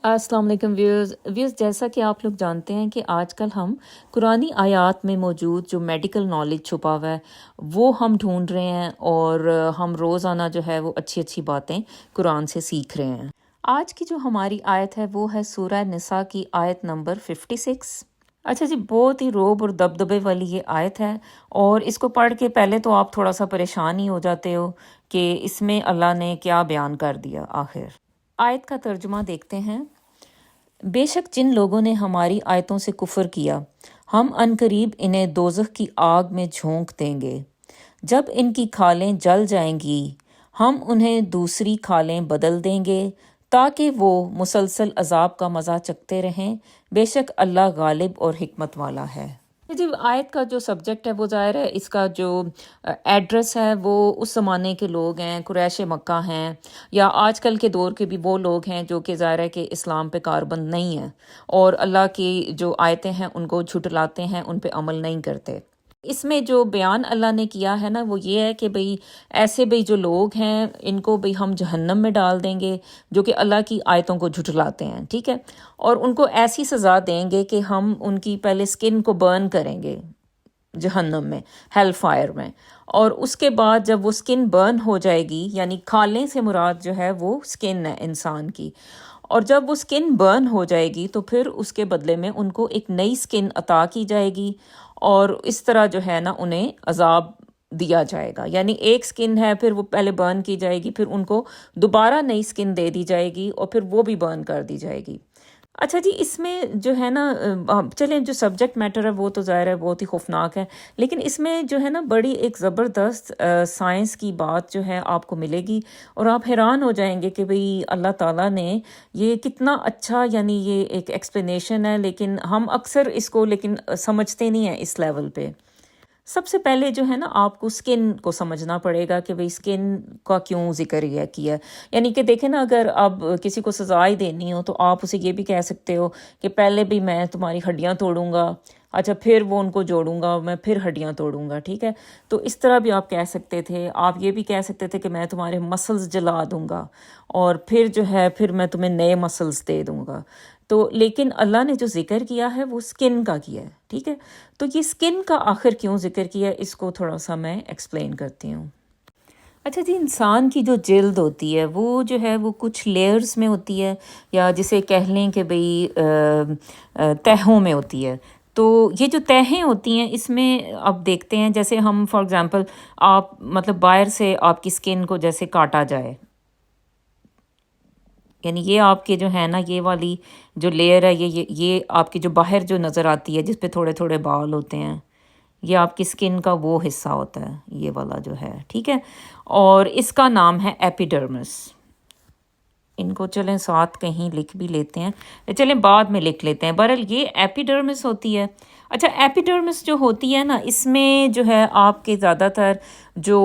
السلام علیکم ویوز جیسا کہ آپ لوگ جانتے ہیں کہ آج کل ہم قرآنی آیات میں موجود جو میڈیکل نالج چھپا ہوا ہے وہ ہم ڈھونڈ رہے ہیں، اور ہم روزانہ جو ہے وہ اچھی اچھی باتیں قرآن سے سیکھ رہے ہیں۔ آج کی جو ہماری آیت ہے وہ ہے سورہ نساء کی آیت نمبر 56۔ اچھا جی، بہت ہی روب اور دبدبے والی یہ آیت ہے، اور اس کو پڑھ کے پہلے تو آپ تھوڑا سا پریشان ہی ہو جاتے ہو کہ اس میں اللہ نے کیا بیان کر دیا آخر۔ آیت کا ترجمہ دیکھتے ہیں۔ بے شک جن لوگوں نے ہماری آیتوں سے کفر کیا، ہم عنقریب انہیں دوزخ کی آگ میں جھونک دیں گے۔ جب ان کی کھالیں جل جائیں گی، ہم انہیں دوسری کھالیں بدل دیں گے تاکہ وہ مسلسل عذاب کا مزہ چکھتے رہیں۔ بے شک اللہ غالب اور حکمت والا ہے۔ جی، آیت کا جو سبجیکٹ ہے وہ ظاہر ہے، اس کا جو ایڈریس ہے وہ اس زمانے کے لوگ ہیں، قریش مکہ ہیں، یا آج کل کے دور کے بھی وہ لوگ ہیں جو کہ ظاہر ہے کہ اسلام پہ کاربند نہیں ہیں اور اللہ کی جو آیتیں ہیں ان کو جھٹلاتے ہیں، ان پہ عمل نہیں کرتے۔ اس میں جو بیان اللہ نے کیا ہے نا وہ یہ ہے کہ بھئی ایسے بھئی جو لوگ ہیں ان کو بھئی ہم جہنم میں ڈال دیں گے جو کہ اللہ کی آیتوں کو جھٹلاتے ہیں، ٹھیک ہے، اور ان کو ایسی سزا دیں گے کہ ہم ان کی پہلے سکن کو برن کریں گے جہنم میں، ہیل فائر میں، اور اس کے بعد جب وہ سکن برن ہو جائے گی، یعنی کھالیں سے مراد جو ہے وہ سکن ہے انسان کی، اور جب وہ سکن برن ہو جائے گی تو پھر اس کے بدلے میں ان کو ایک نئی سکن عطا کی جائے گی، اور اس طرح جو ہے نا انہیں عذاب دیا جائے گا۔ یعنی ایک سکن ہے، پھر وہ پہلے برن کی جائے گی، پھر ان کو دوبارہ نئی سکن دے دی جائے گی، اور پھر وہ بھی برن کر دی جائے گی۔ اچھا جی، اس میں جو ہے نا چلیں جو سبجیکٹ میٹر ہے وہ تو ظاہر ہے بہت ہی خوفناک ہے، لیکن اس میں جو ہے نا بڑی ایک زبردست سائنس کی بات جو ہے آپ کو ملے گی، اور آپ حیران ہو جائیں گے کہ بھئی اللہ تعالیٰ نے یہ کتنا اچھا، یعنی یہ ایک ایکسپلینیشن ہے، لیکن ہم اکثر اس کو لیکن سمجھتے نہیں ہیں اس لیول پہ۔ سب سے پہلے جو ہے نا آپ کو سکن کو سمجھنا پڑے گا کہ بھئی سکن کا کیوں ذکر یہ کیا ہے۔ یعنی کہ دیکھیں نا، اگر اب کسی کو سزا ہی دینی ہو تو آپ اسے یہ بھی کہہ سکتے ہو کہ پہلے بھی میں تمہاری ہڈیاں توڑوں گا، اچھا پھر وہ ان کو جوڑوں گا، میں پھر ہڈیاں توڑوں گا، ٹھیک ہے۔ تو اس طرح بھی آپ کہہ سکتے تھے۔ آپ یہ بھی کہہ سکتے تھے کہ میں تمہارے مسلز جلا دوں گا، اور پھر جو ہے پھر میں تمہیں نئے مسلز دے دوں گا۔ تو لیکن اللہ نے جو ذکر کیا ہے وہ سکن کا کیا ہے، ٹھیک ہے۔ تو یہ سکن کا آخر کیوں ذکر کیا ہے اس کو تھوڑا سا میں ایکسپلین کرتی ہوں۔ اچھا جی، انسان کی جو جلد ہوتی ہے وہ جو ہے وہ کچھ لیئرز میں ہوتی ہے، یا جسے کہہ لیں کہ بھئی تہوں میں ہوتی ہے۔ تو یہ جو تہیں ہوتی ہیں اس میں اب دیکھتے ہیں، جیسے ہم فار ایگزامپل آپ مطلب باہر سے آپ کی سکن کو جیسے کاٹا جائے، یعنی یہ آپ کے جو ہے نا یہ والی جو لیئر ہے، یہ آپ کی جو باہر جو نظر آتی ہے جس پہ تھوڑے تھوڑے بال ہوتے ہیں، یہ آپ کی سکن کا وہ حصہ ہوتا ہے، یہ والا جو ہے، ٹھیک ہے۔ اور اس کا نام ہے ایپیڈرمس۔ ان کو چلیں ساتھ کہیں لکھ بھی لیتے ہیں، چلیں بعد میں لکھ لیتے ہیں۔ بہرحال یہ ایپیڈرمس ہوتی ہے۔ اچھا، ایپیڈرمس جو ہوتی ہے نا اس میں جو ہے آپ کے زیادہ تر جو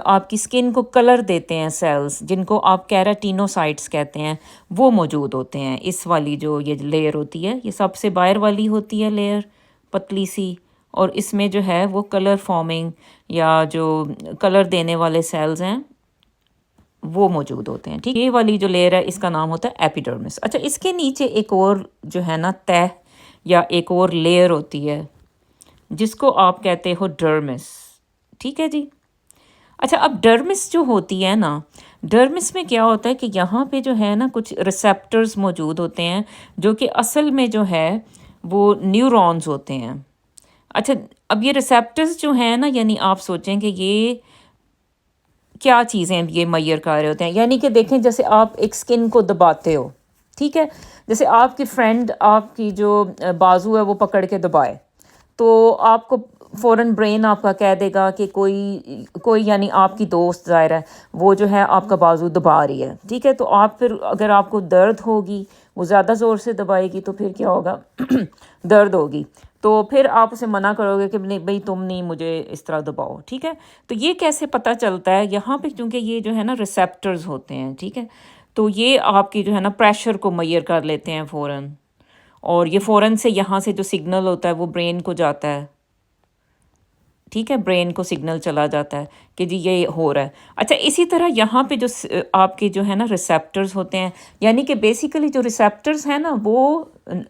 آپ کی سکن کو کلر دیتے ہیں سیلز، جن کو آپ کیراٹینوسائٹس کہتے ہیں، وہ موجود ہوتے ہیں۔ اس والی جو یہ لیئر ہوتی ہے، یہ سب سے باہر والی ہوتی ہے لیئر، پتلی سی، اور اس میں جو ہے وہ کلر فارمنگ یا جو کلر دینے والے سیلز ہیں وہ موجود ہوتے ہیں، ٹھیک۔ یہ والی جو لیئر ہے اس کا نام ہوتا ہے ایپیڈرمس۔ اچھا، اس کے نیچے ایک اور جو ہے نا تہ یا ایک اور لیئر ہوتی ہے جس کو آپ کہتے ہو ڈرمس، ٹھیک ہے جی۔ اچھا، اب ڈرمس جو ہوتی ہے نا، ڈرمس میں کیا ہوتا ہے کہ یہاں پہ جو ہے نا کچھ ریسیپٹرز موجود ہوتے ہیں جو کہ اصل میں جو ہے وہ نیورونز ہوتے ہیں۔ اچھا، اب یہ ریسیپٹرز جو ہیں نا، یعنی آپ سوچیں کہ یہ کیا چیزیں یہ میئر کر رہے ہوتے ہیں، یعنی کہ دیکھیں جیسے آپ ایک سکن کو دباتے ہو، ٹھیک ہے، جیسے آپ کی فرینڈ آپ کی جو بازو ہے وہ پکڑ کے دبائے، تو آپ کو فوراً برین آپ کا کہہ دے گا کہ کوئی یعنی آپ کی دوست ظاہر ہے وہ جو ہے آپ کا بازو دبا رہی ہے، ٹھیک ہے۔ تو آپ پھر اگر آپ کو درد ہوگی، وہ زیادہ زور سے دبائے گی تو پھر کیا ہوگا درد ہوگی، تو پھر آپ اسے منع کرو گے کہ نہیں بھئی تم نہیں مجھے اس طرح دباؤ، ٹھیک ہے۔ تو یہ کیسے پتہ چلتا ہے یہاں پہ، کیونکہ یہ جو ہے نا ریسیپٹرز ہوتے ہیں، ٹھیک ہے، تو یہ آپ کی جو ہے نا پریشر کو میئر کر لیتے ہیں فوراً، اور یہ فوراً سے یہاں سے جو سگنل ہوتا ہے وہ برین کو جاتا ہے، ٹھیک ہے، برین کو سگنل چلا جاتا ہے کہ جی یہ ہو رہا ہے۔ اچھا اسی طرح یہاں پہ جو آپ کے جو ہے نا ریسیپٹرز ہوتے ہیں، یعنی کہ بیسیکلی جو ریسیپٹرز ہیں نا وہ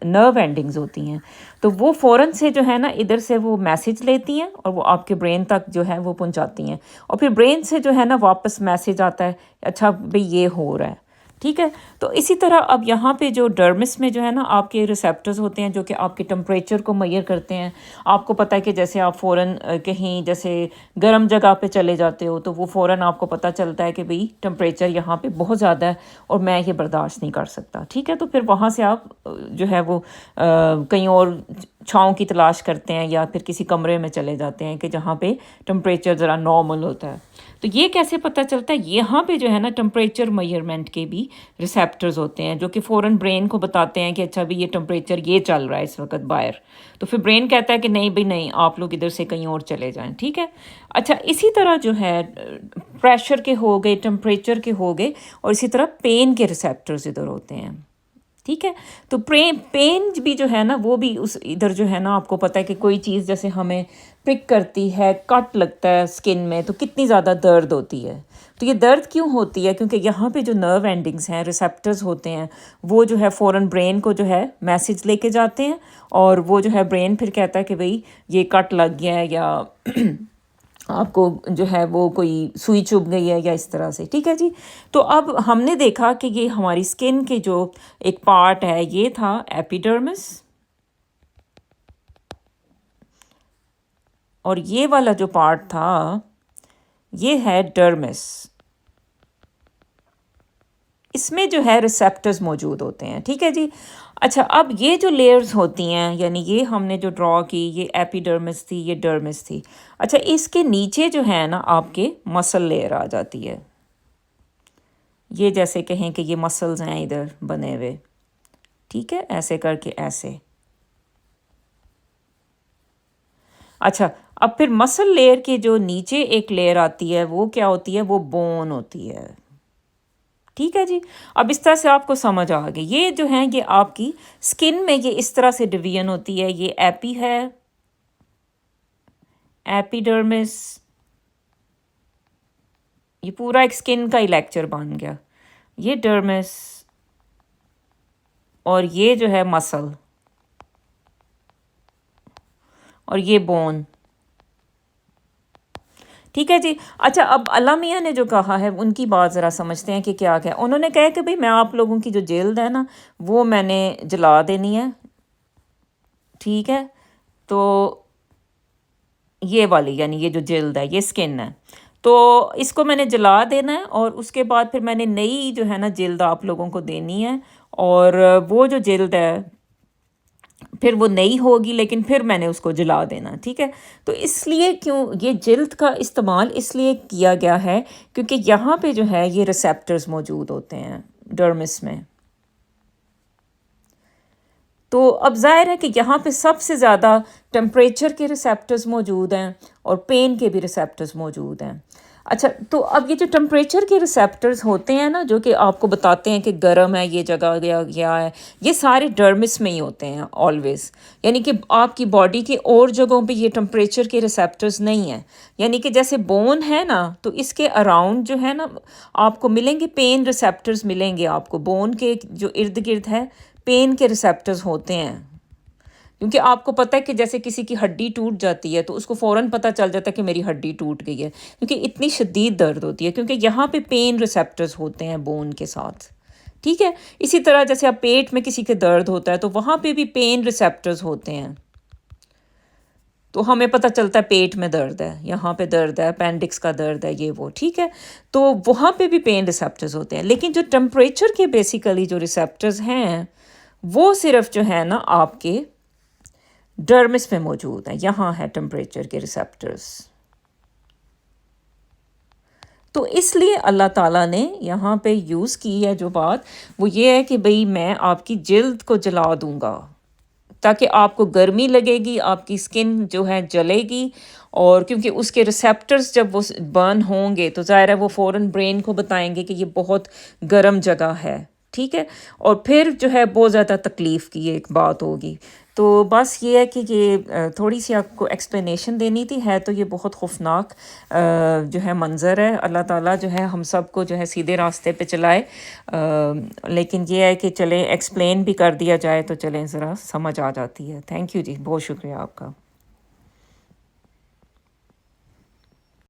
نرو اینڈنگز ہوتی ہیں، تو وہ فوراً سے جو ہے نا ادھر سے وہ میسج لیتی ہیں اور وہ آپ کے برین تک جو ہے وہ پہنچاتی ہیں، اور پھر برین سے جو ہے نا واپس میسج آتا ہے اچھا بھئی یہ ہو رہا ہے، ٹھیک ہے۔ تو اسی طرح اب یہاں پہ جو ڈرمس میں جو ہے نا آپ کے ریسیپٹرز ہوتے ہیں جو کہ آپ کے ٹمپریچر کو میئر کرتے ہیں۔ آپ کو پتہ ہے کہ جیسے آپ فوراً کہیں جیسے گرم جگہ پہ چلے جاتے ہو تو وہ فوراً آپ کو پتہ چلتا ہے کہ بھئی ٹمپریچر یہاں پہ بہت زیادہ ہے اور میں یہ برداشت نہیں کر سکتا، ٹھیک ہے۔ تو پھر وہاں سے آپ جو ہے وہ کہیں اور چھاؤں کی تلاش کرتے ہیں یا پھر کسی کمرے میں چلے جاتے ہیں کہ جہاں پہ ٹمپریچر ذرا نارمل ہوتا ہے۔ تو یہ کیسے پتہ چلتا ہے؟ یہاں پہ جو ہے نا ٹمپریچر میئرمنٹ کے بھی ریسیپٹرز ہوتے ہیں جو کہ فوراً برین کو بتاتے ہیں کہ اچھا بھی یہ ٹمپریچر یہ چل رہا ہے اس وقت باہر، تو پھر برین کہتا ہے کہ نہیں بھئی نہیں، آپ لوگ ادھر سے کہیں اور چلے جائیں، ٹھیک ہے۔ اچھا اسی طرح جو ہے پریشر کے ہو گئے، ٹمپریچر کے ہو گئے، اور اسی طرح پین کے ریسیپٹرز ادھر ہوتے ہیں، ٹھیک ہے۔ تو پین بھی جو ہے نا وہ بھی اس ادھر جو ہے نا آپ کو پتہ ہے کہ کوئی چیز جیسے ہمیں پک کرتی ہے، کٹ لگتا ہے اسکن میں تو کتنی زیادہ درد ہوتی ہے۔ تو یہ درد کیوں ہوتی ہے؟ کیونکہ یہاں پہ جو نرو اینڈنگز ہیں، ریسیپٹرز ہوتے ہیں، وہ جو ہے فوراً برین کو جو ہے میسج لے کے جاتے ہیں، اور وہ جو ہے برین پھر کہتا ہے کہ بھئی یہ کٹ لگ گیا ہے یا آپ کو جو ہے وہ کوئی سوئی چبھ گئی ہے یا اس طرح سے، ٹھیک ہے جی۔ تو اب ہم نے دیکھا کہ یہ ہماری اسکن کے جو ایک پارٹ ہے یہ تھا ایپیڈرمس، اور یہ والا جو پارٹ تھا یہ ہے ڈرمس۔ اس میں جو ہے ریسیپٹرز موجود ہوتے ہیں، ٹھیک ہے جی۔ اچھا اب یہ جو لیئرز ہوتی ہیں، یعنی یہ ہم نے جو ڈرا کی، یہ ایپیڈرمس تھی، یہ ڈرمس تھی۔ اچھا اس کے نیچے جو ہے نا آپ کے مسل لیئر آ جاتی ہے، یہ جیسے کہیں کہ یہ مسلز ہیں ادھر بنے ہوئے، ٹھیک ہے، ایسے کر کے ایسے۔ اچھا اب پھر مسل لیئر کے جو نیچے ایک لیئر آتی ہے وہ کیا ہوتی ہے؟ وہ بون ہوتی ہے، ٹھیک ہے جی۔ اب اس طرح سے آپ کو سمجھ آ گئی، یہ جو ہیں یہ آپ کی سکن میں یہ اس طرح سے ڈویژن ہوتی ہے، یہ ایپی ہے، ایپیڈرمس، یہ پورا ایک سکن کا ہی لیکچر بن گیا، یہ ڈرمس، اور یہ جو ہے مسل، اور یہ بون، ٹھیک ہے جی۔ اچھا اب اللہ میاں نے جو کہا ہے ان کی بات ذرا سمجھتے ہیں کہ کیا کیا انہوں نے کہا کہ بھئی میں آپ لوگوں کی جو جلد ہے نا وہ میں نے جلا دینی ہے، ٹھیک ہے۔ تو یہ والی یعنی یہ جو جلد ہے، یہ سکن ہے، تو اس کو میں نے جلا دینا ہے، اور اس کے بعد پھر میں نے نئی جو ہے نا جلد آپ لوگوں کو دینی ہے، اور وہ جو جلد ہے پھر وہ نئی ہوگی لیکن پھر میں نے اس کو جلا دینا، ٹھیک ہے۔ تو اس لیے کیوں یہ جلد کا استعمال اس لیے کیا گیا ہے کیونکہ یہاں پہ جو ہے یہ ریسیپٹرز موجود ہوتے ہیں ڈرمس میں، تو اب ظاہر ہے کہ یہاں پہ سب سے زیادہ ٹمپریچر کے ریسیپٹرز موجود ہیں اور پین کے بھی ریسیپٹرز موجود ہیں۔ اچھا تو اب یہ جو ٹمپریچر کے ریسیپٹرز ہوتے ہیں نا جو کہ آپ کو بتاتے ہیں کہ گرم ہے یہ جگہ یا ہے، یہ سارے ڈرمس میں ہی ہوتے ہیں آلویز، یعنی کہ آپ کی باڈی کے اور جگہوں پہ یہ ٹمپریچر کے ریسیپٹرز نہیں ہیں، یعنی کہ جیسے بون ہے نا تو اس کے اراؤنڈ جو ہے نا آپ کو ملیں گے پین ریسیپٹرز، ملیں گے آپ کو بون کے جو ارد گرد ہے پین کے ریسیپٹرز ہوتے ہیں، کیونکہ آپ کو پتہ ہے کہ جیسے کسی کی ہڈی ٹوٹ جاتی ہے تو اس کو فوراً پتہ چل جاتا ہے کہ میری ہڈی ٹوٹ گئی ہے، کیونکہ اتنی شدید درد ہوتی ہے، کیونکہ یہاں پہ پین ریسیپٹرز ہوتے ہیں بون کے ساتھ، ٹھیک ہے۔ اسی طرح جیسے آپ پیٹ میں کسی کے درد ہوتا ہے تو وہاں پہ بھی پین ریسیپٹرز ہوتے ہیں، تو ہمیں پتہ چلتا ہے پیٹ میں درد ہے، یہاں پہ درد ہے، اپینڈکس کا درد ہے، یہ وہ، ٹھیک ہے۔ تو وہاں پہ بھی پین ریسیپٹرز ہوتے ہیں، لیکن جو ٹمپریچر کے بیسیکلی جو ریسیپٹرز ہیں وہ صرف جو ہے نا آپ کے ڈرمس میں موجود ہیں، یہاں ہے ٹمپریچر کے ریسیپٹرز۔ تو اس لیے اللہ تعالیٰ نے یہاں پہ یوز کی ہے جو بات وہ یہ ہے کہ بھئی میں آپ کی جلد کو جلا دوں گا تاکہ آپ کو گرمی لگے گی، آپ کی سکن جو ہے جلے گی، اور کیونکہ اس کے ریسیپٹرز جب وہ برن ہوں گے تو ظاہر ہے وہ فوراً برین کو بتائیں گے کہ یہ بہت گرم جگہ ہے، ٹھیک ہے، اور پھر جو ہے بہت زیادہ تکلیف کی ایک بات ہوگی، تو بس یہ ہے کہ یہ تھوڑی سی آپ کو ایکسپلینیشن دینی تھی. ہے تو یہ بہت خوفناک جو ہے منظر ہے. اللہ تعالیٰ جو ہے ہم سب کو جو ہے سیدھے راستے پہ چلائے. لیکن یہ ہے کہ چلیں ایکسپلین بھی کر دیا جائے تو چلیں ذرا سمجھ آ جاتی ہے. تھینک یو جی، بہت شکریہ آپ کا.